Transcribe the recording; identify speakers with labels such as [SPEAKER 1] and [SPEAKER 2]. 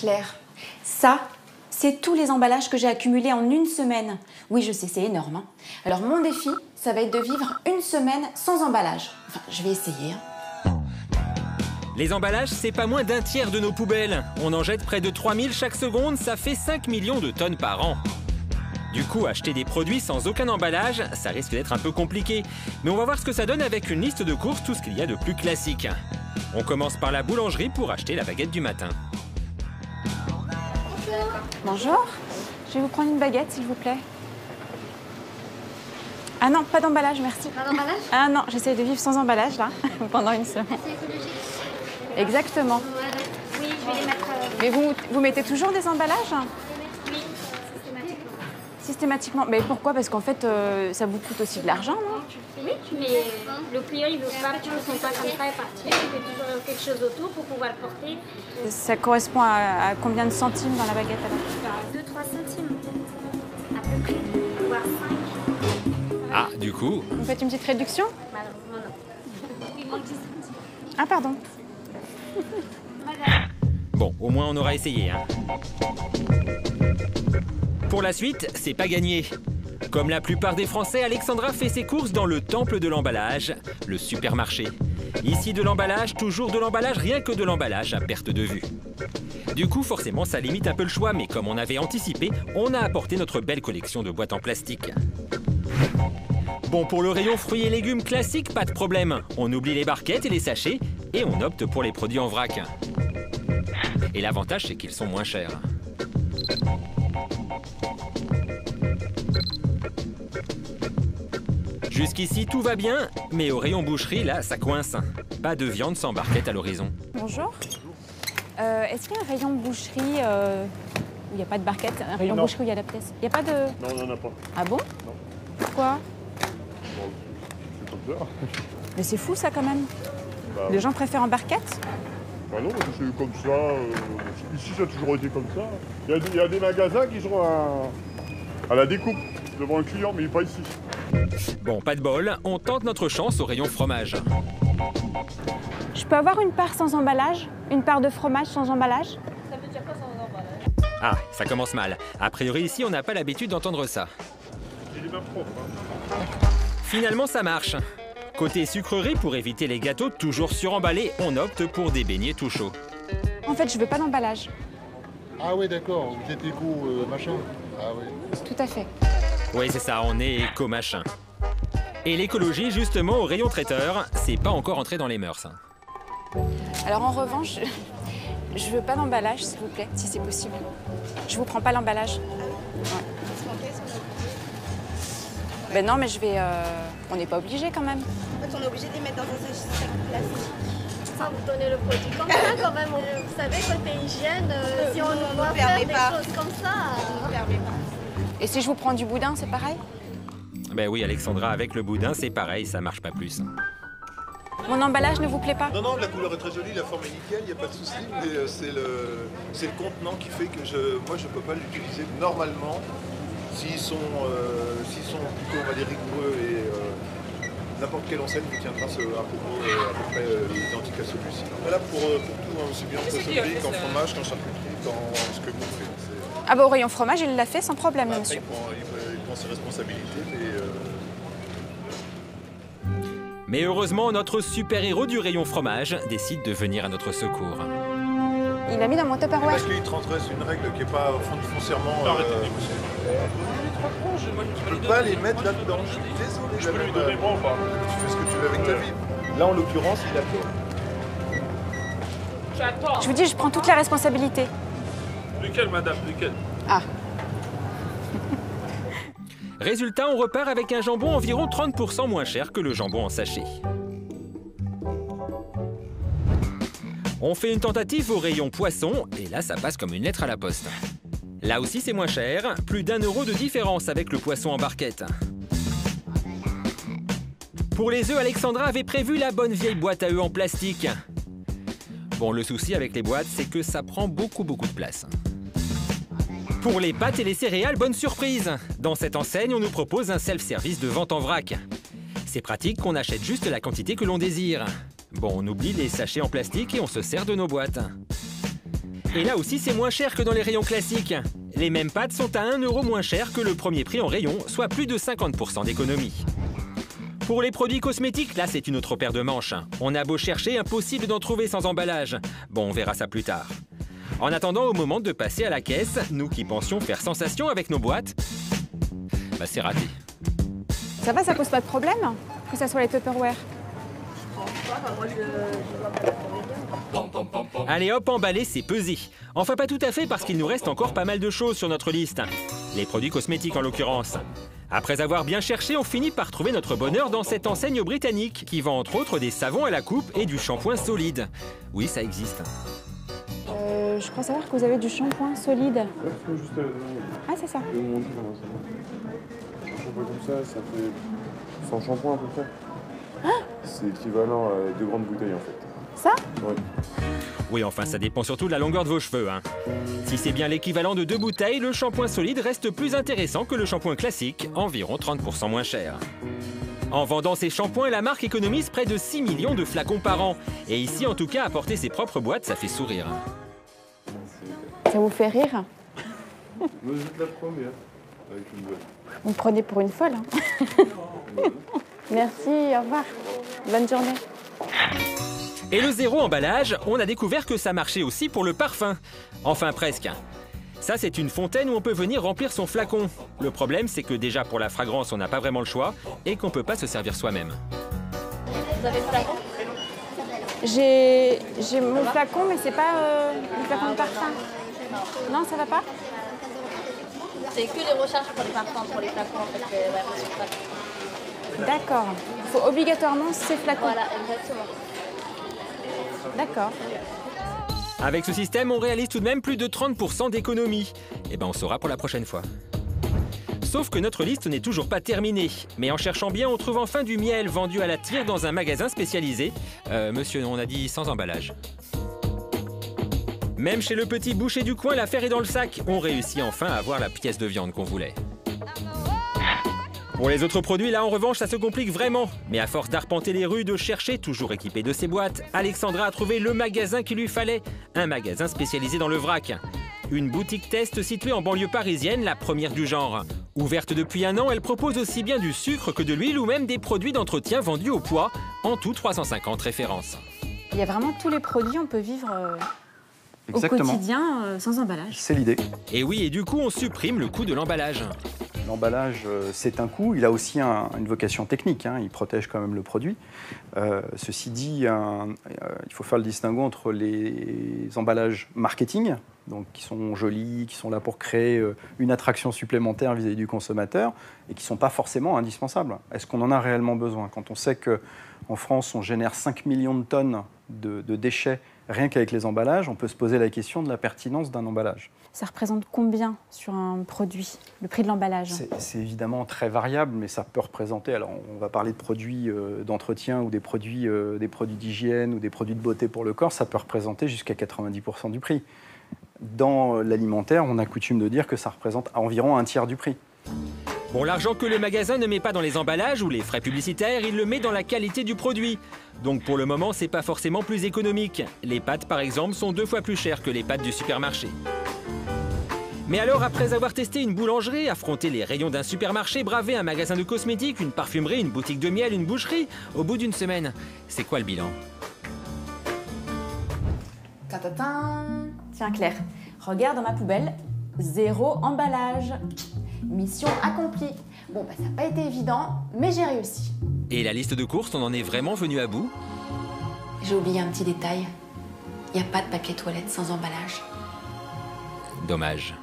[SPEAKER 1] Claire, ça, c'est tous les emballages que j'ai accumulés en une semaine. Oui, je sais, c'est énorme, hein. Alors mon défi, ça va être de vivre une semaine sans emballage. Enfin, je vais essayer, hein.
[SPEAKER 2] Les emballages, c'est pas moins d'un tiers de nos poubelles. On en jette près de 3000 chaque seconde, ça fait 5 millions de tonnes par an. Du coup, acheter des produits sans aucun emballage, ça risque d'être un peu compliqué. Mais on va voir ce que ça donne avec une liste de courses, tout ce qu'il y a de plus classique. On commence par la boulangerie pour acheter la baguette du matin.
[SPEAKER 1] Bonjour, je vais vous prendre une baguette, s'il vous plaît. Ah non, pas d'emballage, merci.
[SPEAKER 3] Pas d'emballage?
[SPEAKER 1] Ah non, j'essaie de vivre sans emballage, là, pendant une semaine.
[SPEAKER 3] C'est écologique.
[SPEAKER 1] Exactement.
[SPEAKER 3] Voilà. Oui, je vais les mettre.
[SPEAKER 1] Mais vous mettez toujours des emballages?
[SPEAKER 3] Oui, systématiquement.
[SPEAKER 1] Systématiquement. Mais pourquoi? Parce qu'en fait, ça vous coûte aussi de l'argent, non?
[SPEAKER 3] Oui, mais le client, il veut pas que son pas comme ça et partir. Il veut toujours quelque chose autour pour pouvoir le porter.
[SPEAKER 1] Ça correspond à combien de centimes dans la baguette, alors?
[SPEAKER 3] 2-3 centimes, à peu près, voire 5.
[SPEAKER 2] Ah, du coup,
[SPEAKER 1] Vous faites une petite réduction?
[SPEAKER 3] Malheureusement, non. Il manque 10 centimes.
[SPEAKER 1] Ah, pardon.
[SPEAKER 2] bon, au moins on aura essayé, hein. Pour la suite, c'est pas gagné. Comme la plupart des Français, Alexandra fait ses courses dans le temple de l'emballage, le supermarché. Ici de l'emballage, toujours de l'emballage, rien que de l'emballage à perte de vue. Du coup, forcément, ça limite un peu le choix, mais comme on avait anticipé, on a apporté notre belle collection de boîtes en plastique. Bon, pour le rayon fruits et légumes classique, pas de problème. On oublie les barquettes et les sachets, et on opte pour les produits en vrac. Et l'avantage, c'est qu'ils sont moins chers. Jusqu'ici, tout va bien, mais au rayon boucherie, là, ça coince. Pas de viande sans barquette à l'horizon.
[SPEAKER 1] Bonjour. Est-ce qu'il y a un rayon boucherie où il n'y a pas de barquette? Un rayon boucherie où il y a la pièce? Il n'y a pas de...
[SPEAKER 4] Non, on n'en a pas.
[SPEAKER 1] Ah bon?
[SPEAKER 4] Non.
[SPEAKER 1] Pourquoi?
[SPEAKER 4] Bon, c'est comme ça.
[SPEAKER 1] Mais c'est fou, ça, quand même.
[SPEAKER 4] Bah,
[SPEAKER 1] Les gens préfèrent en barquette?
[SPEAKER 4] bah non, parce que c'est comme ça. Ici, ça a toujours été comme ça. Il y a des magasins qui sont à la découpe devant le client, mais pas ici.
[SPEAKER 2] Bon, pas de bol, on tente notre chance au rayon fromage.
[SPEAKER 1] Je peux avoir une part sans emballage? Une part de fromage sans emballage?
[SPEAKER 2] Ah, ça commence mal. A priori, ici, on n'a pas l'habitude d'entendre ça.
[SPEAKER 4] Il est même propre. Hein.
[SPEAKER 2] Finalement, ça marche. Côté sucrerie, pour éviter les gâteaux toujours suremballés, on opte pour des beignets tout chauds.
[SPEAKER 1] En fait, je veux pas d'emballage.
[SPEAKER 5] Ah oui, d'accord, vous êtes éco, machin. Ah oui.
[SPEAKER 1] Tout à fait.
[SPEAKER 2] Oui, c'est ça, on est éco-machin. Et l'écologie, justement, au rayon traiteur, c'est pas encore entré dans les mœurs.
[SPEAKER 1] Alors, en revanche, je veux pas d'emballage, s'il vous plaît, si c'est possible. Je vous prends pas l'emballage. Ouais. Ben non, mais je vais... On n'est pas obligé, quand même.
[SPEAKER 6] En fait, on est obligé de les mettre dans un sac plastique.
[SPEAKER 3] Sans vous donner le produit comme ça, quand même. Vous savez, côté hygiène, si on nous doit faire
[SPEAKER 6] permet
[SPEAKER 3] des
[SPEAKER 6] pas.
[SPEAKER 3] choses comme ça...
[SPEAKER 6] On ne permet pas.
[SPEAKER 1] Et si je vous prends du boudin, c'est pareil?
[SPEAKER 2] Ben oui, Alexandra, avec le boudin, c'est pareil, ça marche pas plus.
[SPEAKER 1] Mon emballage ne vous plaît pas?
[SPEAKER 7] Non, non, la couleur est très jolie, la forme est nickel, il n'y a pas de souci, mais c'est le contenant qui fait que moi je ne peux pas l'utiliser normalement s'ils sont plutôt, on va dire, rigoureux et n'importe quelle enseigne vous tiendra un propos à peu près identique à celui-ci. Voilà pour tout, hein, aussi bien en poissonnerie qu'en fromage, qu'en charcuterie, qu'en ce que vous faites.
[SPEAKER 1] Ah bah au rayon fromage, il l'a fait sans problème,
[SPEAKER 7] Après,
[SPEAKER 1] monsieur.
[SPEAKER 7] il prend ses responsabilités,
[SPEAKER 2] Mais heureusement, notre super-héros du rayon fromage décide de venir à notre secours.
[SPEAKER 1] Il l'a mis dans mon Tupperware.
[SPEAKER 7] parce qu'il transgresse une règle qui n'est pas foncièrement... Je ne peux pas les mettre là-dedans, je suis désolé.
[SPEAKER 4] Je peux lui donner moi ou pas?
[SPEAKER 7] Tu fais ce que tu veux avec ta vie. Là, en l'occurrence, il a fait.
[SPEAKER 1] Je vous dis, je prends toute la responsabilité.
[SPEAKER 4] Lequel, madame? Lequel?
[SPEAKER 1] Ah.
[SPEAKER 2] Résultat, on repart avec un jambon environ 30% moins cher que le jambon en sachet. On fait une tentative au rayon poisson, et là, ça passe comme une lettre à la poste. Là aussi, c'est moins cher, plus d'1 euro de différence avec le poisson en barquette. Pour les œufs, Alexandra avait prévu la bonne vieille boîte à œufs en plastique. Bon, le souci avec les boîtes, c'est que ça prend beaucoup de place. Pour les pâtes et les céréales, bonne surprise! Dans cette enseigne, on nous propose un self-service de vente en vrac. C'est pratique qu'on achète juste la quantité que l'on désire. Bon, on oublie les sachets en plastique et on se sert de nos boîtes. Et là aussi, c'est moins cher que dans les rayons classiques. Les mêmes pâtes sont à 1 € moins cher que le premier prix en rayon, soit plus de 50% d'économie. Pour les produits cosmétiques, là, c'est une autre paire de manches. On a beau chercher, impossible d'en trouver sans emballage. Bon, on verra ça plus tard. En attendant, au moment de passer à la caisse, nous qui pensions faire sensation avec nos boîtes, bah c'est raté.
[SPEAKER 1] Ça va, ça pose pas de problème que ça soit les Tupperware?
[SPEAKER 2] Allez hop, emballé, c'est pesé. Enfin pas tout à fait parce qu'il nous reste encore pas mal de choses sur notre liste. Les produits cosmétiques en l'occurrence. Après avoir bien cherché, on finit par trouver notre bonheur dans cette enseigne britannique qui vend entre autres des savons à la coupe et du shampoing solide. Oui, ça existe.
[SPEAKER 1] Je crois savoir que vous avez du shampoing solide. Ah, c'est ça.
[SPEAKER 8] Un shampoing comme ça fait 100 shampoings à peu près. C'est équivalent à 2 grandes bouteilles en fait.
[SPEAKER 1] Ça?
[SPEAKER 8] Ouais.
[SPEAKER 2] Oui, enfin, ça dépend surtout de la longueur de vos cheveux. Hein. Si c'est bien l'équivalent de 2 bouteilles, le shampoing solide reste plus intéressant que le shampoing classique, environ 30% moins cher. En vendant ces shampoings, la marque économise près de 6 millions de flacons par an. Et ici, en tout cas, apporter ses propres boîtes, ça fait sourire.
[SPEAKER 1] Ça vous fait rire?
[SPEAKER 8] Moi, je te la première avec une boîte.
[SPEAKER 1] Vous me prenez pour une folle. Hein. Merci, au revoir. Bonne journée.
[SPEAKER 2] Et le zéro emballage, on a découvert que ça marchait aussi pour le parfum. Enfin presque. Ça, c'est une fontaine où on peut venir remplir son flacon. Le problème, c'est que déjà pour la fragrance, on n'a pas vraiment le choix et qu'on ne peut pas se servir soi-même.
[SPEAKER 3] Vous avez le flacon?
[SPEAKER 1] J'ai mon flacon, mais c'est pas le flacon de parfum. Non, ça va pas?
[SPEAKER 3] C'est que les recherches pour les parfums, pour les flacons en fait. Ouais,
[SPEAKER 1] D'accord. Il faut obligatoirement ces flacons.
[SPEAKER 3] voilà, exactement.
[SPEAKER 1] D'accord.
[SPEAKER 2] Avec ce système, on réalise tout de même plus de 30% d'économie. Et ben, on saura pour la prochaine fois. Sauf que notre liste n'est toujours pas terminée. Mais en cherchant bien, on trouve enfin du miel vendu à la tire dans un magasin spécialisé. Monsieur, on a dit sans emballage. Même chez le petit boucher du coin, l'affaire est dans le sac. On réussit enfin à avoir la pièce de viande qu'on voulait. Pour les autres produits, là en revanche, ça se complique vraiment. Mais à force d'arpenter les rues, de chercher, toujours équipé de ses boîtes, Alexandra a trouvé le magasin qu'il lui fallait. Un magasin spécialisé dans le vrac. Une boutique test située en banlieue parisienne, la première du genre. Ouverte depuis 1 an, elle propose aussi bien du sucre que de l'huile ou même des produits d'entretien vendus au poids. En tout, 350 références.
[SPEAKER 1] Il y a vraiment tous les produits, on peut vivre au quotidien sans emballage.
[SPEAKER 9] C'est l'idée.
[SPEAKER 2] Et oui, et du coup, on supprime le coût de l'emballage.
[SPEAKER 9] L'emballage, c'est un coût. Il a aussi une vocation technique. Hein. Il protège quand même le produit. Ceci dit, il faut faire le distinguo entre les emballages marketing, donc qui sont jolis, qui sont là pour créer une attraction supplémentaire vis-à-vis du consommateur et qui ne sont pas forcément indispensables. Est-ce qu'on en a réellement besoin? Quand on sait qu'en France, on génère 5 millions de tonnes de déchets rien qu'avec les emballages, on peut se poser la question de la pertinence d'un emballage.
[SPEAKER 1] Ça représente combien sur un produit, le prix de l'emballage?
[SPEAKER 9] C'est évidemment très variable, mais ça peut représenter, alors on va parler de produits d'entretien ou des produits d'hygiène ou des produits de beauté pour le corps, ça peut représenter jusqu'à 90% du prix. Dans l'alimentaire, on a coutume de dire que ça représente environ 1/3 du prix.
[SPEAKER 2] Bon, l'argent que le magasin ne met pas dans les emballages ou les frais publicitaires, il le met dans la qualité du produit. Donc pour le moment, c'est pas forcément plus économique. Les pâtes, par exemple, sont 2 fois plus chères que les pâtes du supermarché. Mais alors, après avoir testé une boulangerie, affronté les rayons d'un supermarché, bravé un magasin de cosmétiques, une parfumerie, une boutique de miel, une boucherie, au bout d'une semaine, c'est quoi le bilan?
[SPEAKER 1] Tiens Claire, regarde dans ma poubelle, 0 emballage. Mission accomplie. Bon, ça n'a pas été évident, mais j'ai réussi.
[SPEAKER 2] Et la liste de courses, on en est vraiment venu à bout?
[SPEAKER 1] J'ai oublié un petit détail. Il n'y a pas de papier toilette sans emballage.
[SPEAKER 2] Dommage.